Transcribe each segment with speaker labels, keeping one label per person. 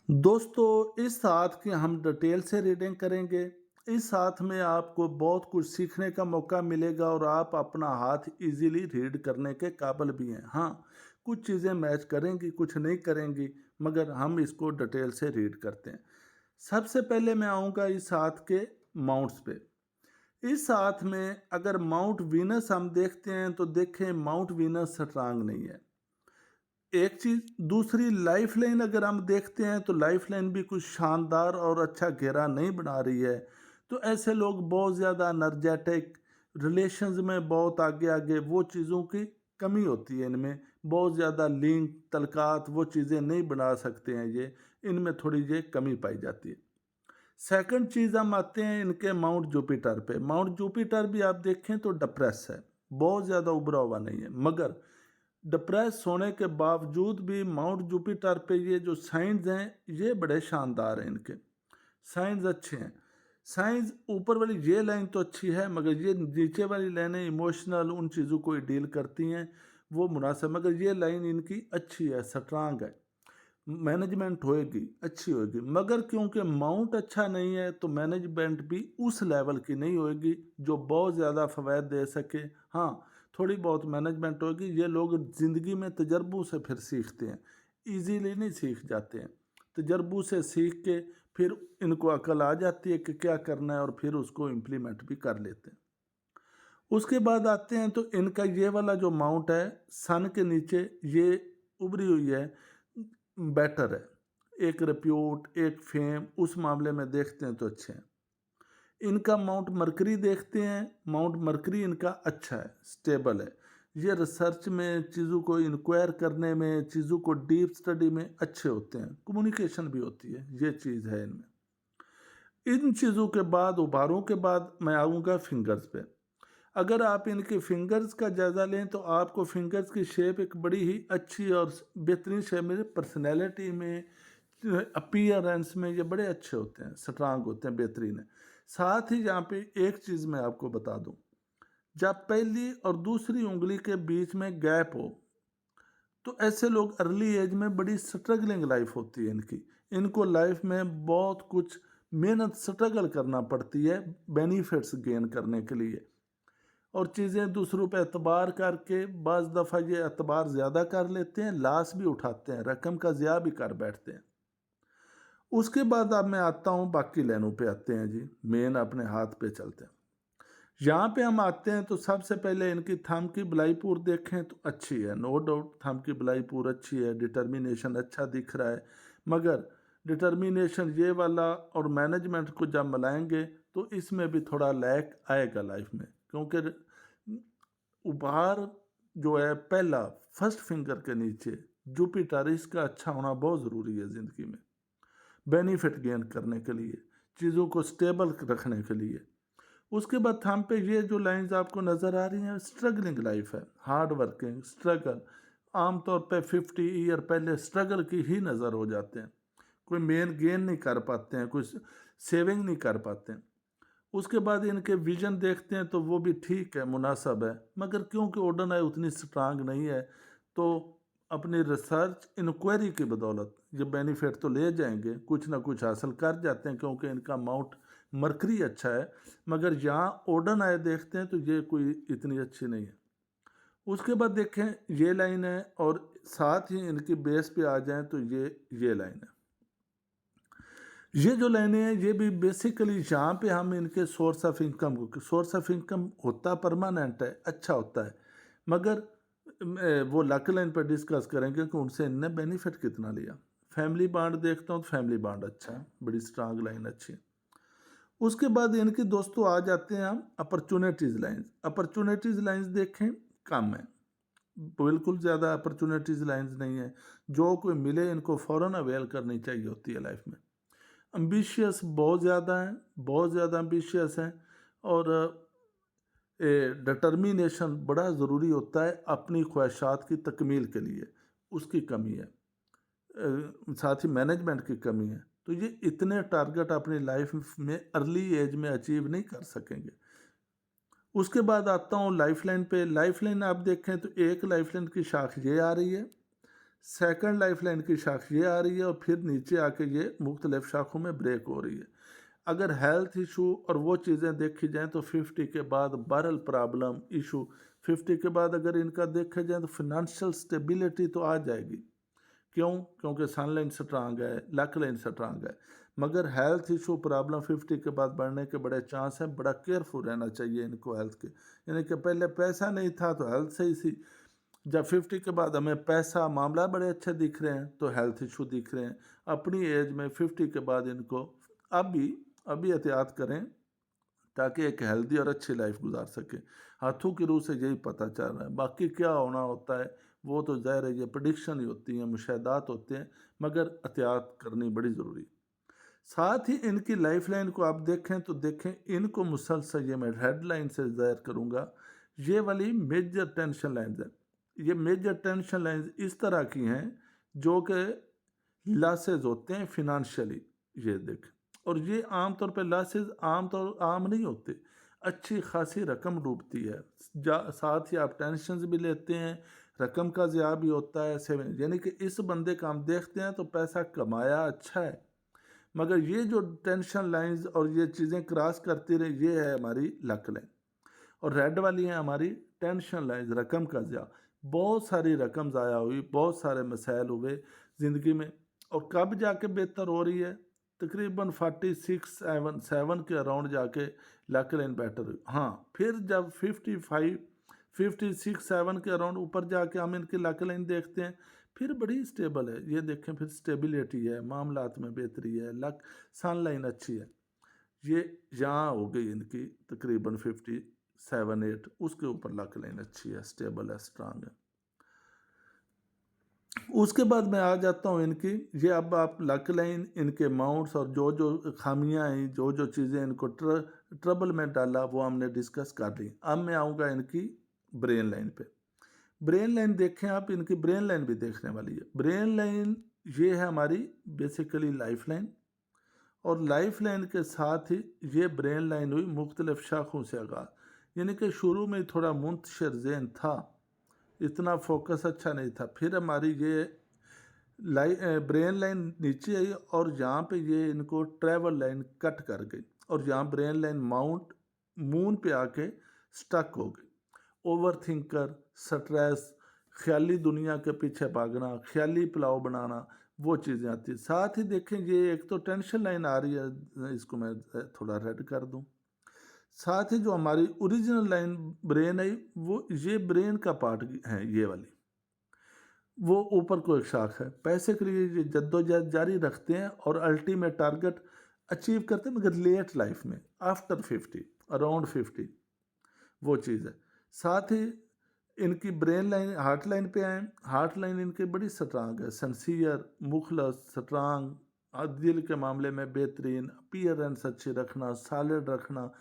Speaker 1: दोस्तों, इस साथ की हम डिटेल से रीडिंग करेंगे। इस साथ में आपको बहुत कुछ सीखने का मौका मिलेगा और आप अपना हाथ इजीली रीड करने के काबिल भी हैं। हाँ, कुछ चीज़ें मैच करेंगी, कुछ नहीं करेंगी, मगर हम इसको डिटेल से रीड करते हैं। सबसे पहले मैं आऊँगा इस हाथ के माउंट्स पे। इस हाथ में अगर माउंट वीनस हम देखते हैं तो देखें माउंट वीनस स्ट्रांग नहीं है। एक चीज दूसरी लाइफ लाइन अगर हम देखते हैं तो लाइफ लाइन भी कुछ शानदार और अच्छा घेरा नहीं बना रही है। तो ऐसे लोग बहुत ज़्यादा एनर्जेटिक रिलेशंस में बहुत आगे आगे वो चीज़ों की कमी होती है इनमें। बहुत ज़्यादा लिंक तलकात वो चीज़ें नहीं बना सकते हैं ये। इनमें थोड़ी ये कमी पाई जाती है। सेकंड चीज़ हम आते हैं इनके माउंट जुपिटर पे। माउंट जुपिटर भी आप देखें तो डिप्रेस है, बहुत ज़्यादा उभरा हुआ नहीं है, मगर डिप्रेस होने के बावजूद भी माउंट जुपिटर पे ये जो साइंस हैं ये बड़े शानदार हैं। इनके साइंस अच्छे हैं। साइंस ऊपर वाली ये लाइन तो अच्छी है, मगर ये नीचे वाली लाइनें इमोशनल उन चीज़ों को डील करती हैं, वो मुनासिब। मगर ये लाइन इनकी अच्छी है, स्ट्रांग है, मैनेजमेंट होएगी, अच्छी होएगी। मगर क्योंकि माउंट अच्छा नहीं है तो मैनेजमेंट भी उस लेवल की नहीं होएगी जो बहुत ज़्यादा फ़वाद दे सके। हाँ, थोड़ी बहुत मैनेजमेंट होगी। ये लोग ज़िंदगी में तजर्बों से फिर सीखते हैं, इजीली नहीं सीख जाते हैं। तजर्बों से सीख के फिर इनको अकल आ जाती है कि क्या करना है और फिर उसको इम्प्लीमेंट भी कर लेते हैं। उसके बाद आते हैं तो इनका ये वाला जो माउंट है सन के नीचे, ये उभरी हुई है, बेटर है। एक रिप्यूट एक फेम उस मामले में देखते हैं तो अच्छे हैं। इनका माउंट मरकरी देखते हैं, माउंट मरकरी इनका अच्छा है, स्टेबल है। ये रिसर्च में चीज़ों को इंक्वायर करने में, चीज़ों को डीप स्टडी में अच्छे होते हैं, कम्युनिकेशन भी होती है, ये चीज़ है इनमें। इन चीज़ों के बाद उभारों के बाद मैं आऊँगा फिंगर्स पे। अगर आप इनके फिंगर्स का जायज़ा लें तो आपको फिंगर्स की शेप एक बड़ी ही अच्छी और बेहतरीन शेप, मेरे पर्सनैलिटी में, अपीयरेंस में ये बड़े अच्छे होते हैं, स्ट्रांग होते हैं, बेहतरीन है। साथ ही यहाँ पे एक चीज़ मैं आपको बता दूँ, जब पहली और दूसरी उंगली के बीच में गैप हो तो ऐसे लोग अर्ली एज में बड़ी स्ट्रगलिंग लाइफ होती है इनकी। इनको लाइफ में बहुत कुछ मेहनत स्ट्रगल करना पड़ती है बेनिफिट्स गेन करने के लिए, और चीज़ें दूसरों पे एतबार करके बाज़ दफ़ा ये एतबार ज़्यादा कर लेते हैं, लाश भी उठाते हैं, रकम का ज़िया भी कर बैठते हैं। उसके बाद अब मैं आता हूँ बाकी लाइनों पे आते हैं जी, मेन अपने हाथ पे चलते हैं। यहाँ पे हम आते हैं तो सबसे पहले इनकी थंब की बलाईपुर देखें तो अच्छी है, नो डाउट थंब की बलाईपुर अच्छी है, डिटर्मिनेशन अच्छा दिख रहा है। मगर डिटर्मिनेशन ये वाला और मैनेजमेंट को जब मिलाएंगे तो इसमें भी थोड़ा लैक आएगा लाइफ में, क्योंकि उभार जो है पहला फर्स्ट फिंगर के नीचे जुपिटर, इसका अच्छा होना बहुत ज़रूरी है ज़िंदगी में, बेनिफिट गेन करने के लिए, चीज़ों को स्टेबल रखने के लिए। उसके बाद थंब पे ये जो लाइंस आपको नज़र आ रही हैं, स्ट्रगलिंग लाइफ है, हार्ड वर्किंग, स्ट्रगल। आमतौर पे 50 ईयर पहले स्ट्रगल की ही नज़र हो जाते हैं, कोई मेन गेन नहीं कर पाते हैं, कोई सेविंग नहीं कर पाते हैं। उसके बाद इनके विजन देखते हैं तो वो भी ठीक है, मुनासब है, मगर क्योंकि ओडन है उतनी स्ट्रांग नहीं है, तो अपनी रिसर्च इंक्वायरी की बदौलत ये बेनिफिट तो ले जाएंगे, कुछ ना कुछ हासिल कर जाते हैं, क्योंकि इनका माउंट मरकरी अच्छा है। मगर यहाँ ओडन आए देखते हैं तो ये कोई इतनी अच्छी नहीं है। उसके बाद देखें ये लाइन है, और साथ ही इनकी बेस पे आ जाएं तो ये लाइन है। ये जो लाइनें हैं ये भी बेसिकली यहाँ पे हम इनके सोर्स ऑफ इनकम होता परमानेंट है, अच्छा होता है, मगर वो लक लाइन पर डिस्कस करेंगे कि उनसे इनने बेनिफिट कितना लिया। फैमिली बाड देखता हूँ तो फैमिली बाड अच्छा है, बड़ी स्ट्रांग लाइन अच्छी है। उसके बाद इनके दोस्तों आ जाते हैं हम अपॉर्चुनिटीज़ लाइंस। अपॉर्चुनिटीज़ लाइंस देखें कम है, बिल्कुल ज़्यादा अपॉर्चुनिटीज़ लाइंस नहीं है। जो कोई मिले इनको फ़ौरन अवेल करनी चाहिए होती है लाइफ में। एम्बिशियस बहुत ज़्यादा हैं, बहुत ज़्यादा एम्बिशियस हैं, और डिटर्मिनेशन बड़ा ज़रूरी होता है अपनी ख्वाहिशात की तकमील के लिए, उसकी कमी है। साथ ही मैनेजमेंट की कमी है, तो ये इतने टारगेट अपनी लाइफ में अर्ली एज में अचीव नहीं कर सकेंगे। उसके बाद आता हूँ लाइफ लाइन पे। लाइफ लाइन आप देखें तो एक लाइफ लाइन की शाख ये आ रही है, सेकंड लाइफ लाइन की शाख ये आ रही है और फिर नीचे आके ये मुख्तलिफ शाखों में ब्रेक हो रही है। अगर हेल्थ इशू और वो चीज़ें देखी जाएँ तो 50 के बाद बरल प्रॉब्लम इशू, 50 के बाद अगर इनका देखा जाए तो फिनंशियल स्टेबिलिटी तो आ जाएगी। क्यों? क्योंकि सन लाइन स्ट्रांग है, लक लाइन स्ट्रांग है। मगर हेल्थ इशू प्रॉब्लम 50 के बाद बढ़ने के बड़े चांस हैं, बड़ा केयरफुल रहना चाहिए इनको हेल्थ के। यानी कि पहले पैसा नहीं था तो हेल्थ सही थी, जब 50 के बाद हमें पैसा मामला बड़े अच्छे दिख रहे हैं तो हेल्थ इशू दिख रहे हैं। अपनी एज में 50 के बाद इनको अभी अभी एहतियात करें ताकि एक हेल्दी और अच्छी लाइफ गुजार सके। हाथों की रूह से यही पता चल रहा है, बाकी क्या होना होता है वो तो ज़ाहिर है, ये प्रेडिक्शन ही होती हैं, मुशाहदात होते हैं, मगर एहतियात करनी बड़ी ज़रूरी है। साथ ही इनकी लाइफ लाइन को आप देखें तो देखें इनको मुसलसल, ये मैं हेड लाइन से ज़ाहिर करूँगा, ये वाली मेजर टेंशन लाइन्स हैं। ये मेजर टेंशन लाइन्स इस तरह की हैं जो कि लॉसेस होते हैं फिनंशियली, ये देखें। और ये आम तौर पे लॉसेस आम नहीं होते, अच्छी खासी रकम डूबती है। साथ ही आप टेंशन भी लेते हैं, रकम का ज़िया भी होता है, सेविंग, यानी कि इस बंदे का हम देखते हैं तो पैसा कमाया अच्छा है, मगर ये जो टेंशन लाइंस और ये चीज़ें क्रॉस करती रही, ये है हमारी लक लाइन। और रेड वाली है हमारी टेंशन लाइंस, रकम का ज़िया। बहुत सारी रकम ज़ाया हुई, बहुत सारे मसाइल हुए ज़िंदगी में, और कब जाके बेहतर हो रही है? तकरीबन 46-7 के अराउंड जाके लक लाइन बेटर हुई। हाँ, फिर जब 56-7 के अराउंड ऊपर जाके हम इनकी लक लाइन देखते हैं, फिर बड़ी स्टेबल है। ये देखें, फिर स्टेबिलिटी है, मामलात में बेहतरी है, लक सन लाइन अच्छी है। ये यहाँ हो गई इनकी तकरीबन 57-8, उसके ऊपर लक लाइन अच्छी है, स्टेबल है, स्ट्रांग है। उसके बाद मैं आ जाता हूँ इनकी, ये अब आप लक लाइन, इनके माउंट्स और जो जो खामियां हैं, जो जो चीज़ें इनको ट्रबल में डाला वो हमने डिस्कस कर ली। अब मैं आऊँगा इनकी ब्रेन लाइन पे। ब्रेन लाइन देखें आप, इनकी ब्रेन लाइन भी देखने वाली है। ब्रेन लाइन ये है हमारी बेसिकली लाइफ लाइन, और लाइफ लाइन के साथ ही ये ब्रेन लाइन हुई मुख्तलिफ शाखों से आगाज़। यानी कि शुरू में थोड़ा मुंतशिर ज़हन था, इतना फोकस अच्छा नहीं था, फिर हमारी ये ब्रेन लाइन नीचे आई और यहाँ पे ये इनको ट्रैवल लाइन कट कर गई, और यहाँ ब्रेन लाइन माउंट मून पे आके स्टक हो गई। ओवर थिंकर, स्ट्रेस, ख्याली दुनिया के पीछे भागना, ख्याली पुलाव बनाना, वो चीज़ें आती हैं। साथ ही देखें, ये एक तो टेंशन लाइन आ रही है, इसको मैं थोड़ा रेड कर दूं। साथ ही जो हमारी ओरिजिनल लाइन ब्रेन है, वो ये ब्रेन का पार्ट है, ये वाली, वो ऊपर को एक शाख है। पैसे के लिए ये जद्दोजहद जारी रखते हैं और अल्टीमेट टारगेट अचीव करते हैं, मगर लेट लाइफ में, आफ्टर 50, अराउंड 50, वो चीज़ है। साथ ही इनकी ब्रेन लाइन हार्ट लाइन पे आए, हार्ट लाइन इनकी बड़ी स्ट्रांग है, सनसियर, मुखलस, स्ट्रांग, दिल के मामले में बेहतरीन, अपीयरेंस अच्छी रखना, सॉलिड रखना,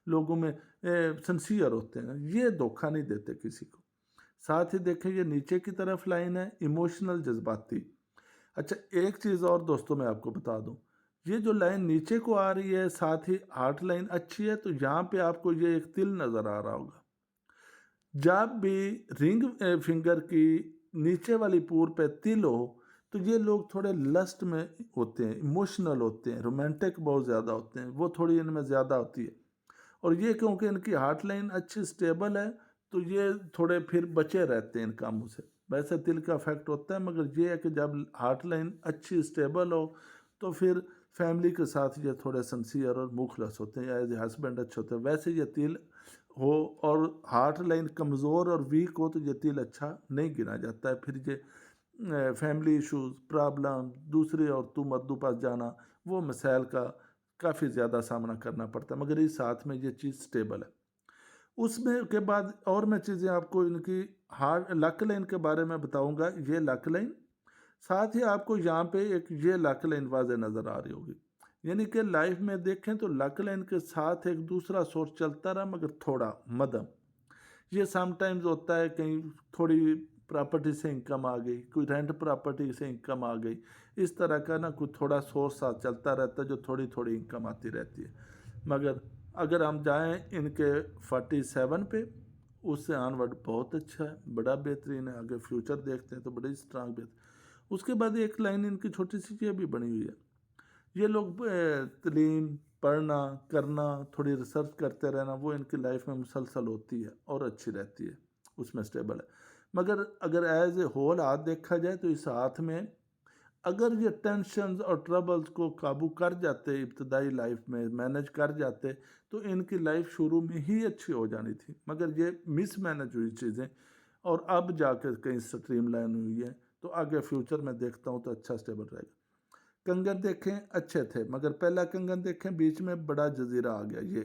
Speaker 1: लोगों में सनसियर होते हैं, ये धोखा नहीं देते किसी को। साथ ही देखें, ये नीचे की तरफ लाइन है, इमोशनल, जज्बाती। अच्छा, एक चीज़ और दोस्तों मैं आपको बता दूं, ये जो लाइन नीचे को आ रही है, साथ ही हार्ट लाइन अच्छी है, तो यहाँ पे आपको ये एक तिल नज़र आ रहा होगा। जब भी रिंग फिंगर की नीचे वाली पूर पे तिल हो, तो ये लोग थोड़े लस्ट में होते हैं, इमोशनल होते हैं, रोमांटिक बहुत ज़्यादा होते हैं, वो थोड़ी इनमें ज़्यादा होती है। और ये क्योंकि इनकी हार्ट लाइन अच्छी स्टेबल है, तो ये थोड़े फिर बचे रहते हैं इन कामों से। वैसे दिल का इफेक्ट होता है, मगर ये है कि जब हार्ट लाइन अच्छी स्टेबल हो तो फिर फैमिली के साथ ये थोड़े सिंसियर और मुखलस होते हैं, एज ए हस्बैंड अच्छे होते हैं। वैसे ये तिल हो और हार्ट लाइन कमज़ोर और वीक हो तो ये तिल अच्छा नहीं गिना जाता है। फिर ये फैमिली इश्यूज़, प्रॉब्लम, दूसरे और तू मद्दू पास जाना, वो मसाइल का काफ़ी ज़्यादा सामना करना पड़ता है, मगर इस साथ में ये चीज़ स्टेबल है। उसमें के बाद और मैं चीज़ें आपको इनकी हार्ट लक लाइन के बारे में बताऊंगा। ये लक लाइन, साथ ही आपको यहाँ पे एक ये लक लाइन वाज़े नज़र आ रही होगी। यानी कि लाइफ में देखें तो लक लाइन के साथ एक दूसरा सोर्स चलता रहा, मगर थोड़ा मध्यम। ये समटाइम्स होता है, कहीं थोड़ी प्रॉपर्टी से इनकम आ गई, कोई रेंट प्रॉपर्टी से इनकम आ गई, इस तरह का ना कोई थोड़ा सोर्स साथ चलता रहता है, जो थोड़ी थोड़ी इनकम आती रहती है। मगर अगर हम जाएं इनके 47 पे, उससे ऑनवर्ड बहुत अच्छा है, बड़ा बेहतरीन है। आगे फ्यूचर देखते हैं तो बड़ी स्ट्रांग बेहतर। اس کے بعد ایک لائن ان کی چھوٹی سی یہ بھی بنی ہوئی ہے، یہ لوگ تعلیم پڑھنا کرنا تھوڑی ریسرچ کرتے رہنا وہ ان کی لائف میں مسلسل ہوتی ہے اور اچھی رہتی ہے، اس میں سٹیبل ہے۔ مگر اگر ایز اے ہول ہاتھ دیکھا جائے تو اس ہاتھ میں اگر یہ ٹینشنز اور ٹربلز کو قابو کر جاتے ابتدائی لائف میں مینج کر جاتے تو ان کی لائف شروع میں ہی اچھی ہو جانی تھی، مگر یہ مس مینج ہوئی چیزیں اور اب جا کے کہیں سٹریم لائن ہوئی ہے، تو آگے فیوچر میں دیکھتا ہوں تو اچھا سٹیبل رہے گا۔ کنگن دیکھیں اچھے تھے، مگر پہلا کنگن دیکھیں بیچ میں بڑا جزیرہ آ گیا،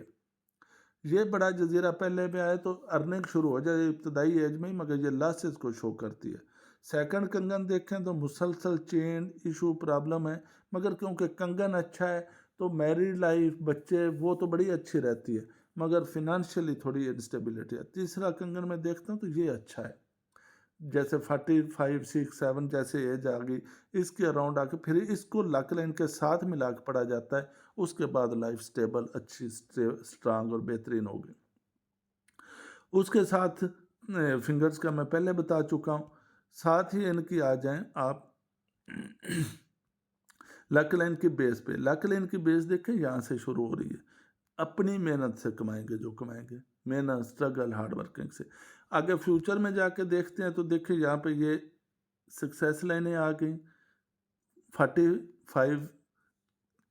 Speaker 1: یہ بڑا جزیرہ پہلے میں آئے تو ارننگ شروع ہو جائے ابتدائی ایج میں ہی، مگر یہ لاسز کو شو کرتی ہے۔ سیکنڈ کنگن دیکھیں تو مسلسل چین ایشو پرابلم ہے، مگر کیونکہ کنگن اچھا ہے تو میریڈ لائف بچے وہ تو بڑی اچھی رہتی ہے، مگر فنانشلی تھوڑی انسٹیبلٹی ہے۔ تیسرا کنگن میں دیکھتا ہوں تو یہ اچھا ہے، جیسے 45 6 7 جیسے ایج آ گئی اس کے اراؤنڈ آ کے پھر اس کو لک لائن کے ساتھ ملا کے پڑھا جاتا ہے، اس کے بعد لائف سٹیبل اچھی سٹرانگ اور بہترین ہوگی۔ اس کے ساتھ فنگرز کا میں پہلے بتا چکا ہوں، ساتھ ہی ان کی آ جائیں آپ لک لائن کی بیس پہ، لک لائن کی بیس دیکھیں یہاں سے شروع ہو رہی ہے، اپنی محنت سے کمائیں گے جو کمائیں گے، محنت سٹرگل ہارڈ ورکنگ سے۔ آگے فیوچر میں جا کے دیکھتے ہیں تو دیکھیں یہاں پہ یہ سکسیس لائنیں آ گئیں، 45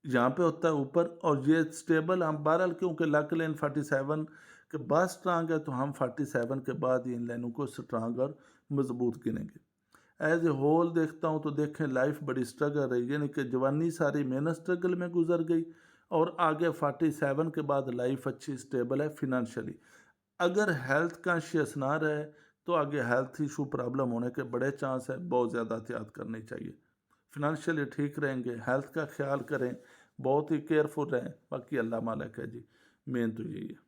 Speaker 1: یہاں پہ ہوتا ہے اوپر، اور یہ سٹیبل ہم بہرحال کیونکہ لک لائن 47 کے بعد سٹرانگ ہے تو ہم 47 کے بعد ہی ان لائنوں کو سٹرانگ اور مضبوط گنیں گے۔ ایز اے ہول دیکھتا ہوں تو دیکھیں لائف بڑی سٹرگل رہی، یعنی کہ جوانی ساری محنت سٹرگل میں گزر گئی، اور آگے 47 کے بعد لائف اچھی سٹیبل ہے فنانشلی۔ اگر ہیلتھ کانشیس نہ رہے تو آگے ہیلتھ ایشو پرابلم ہونے کے بڑے چانس ہے، بہت زیادہ احتیاط کرنی چاہیے۔ فنانشلی ٹھیک رہیں گے، ہیلتھ کا خیال کریں، بہت ہی کیئرفل رہیں، باقی اللہ مالک ہے جی، مین تو یہی ہے۔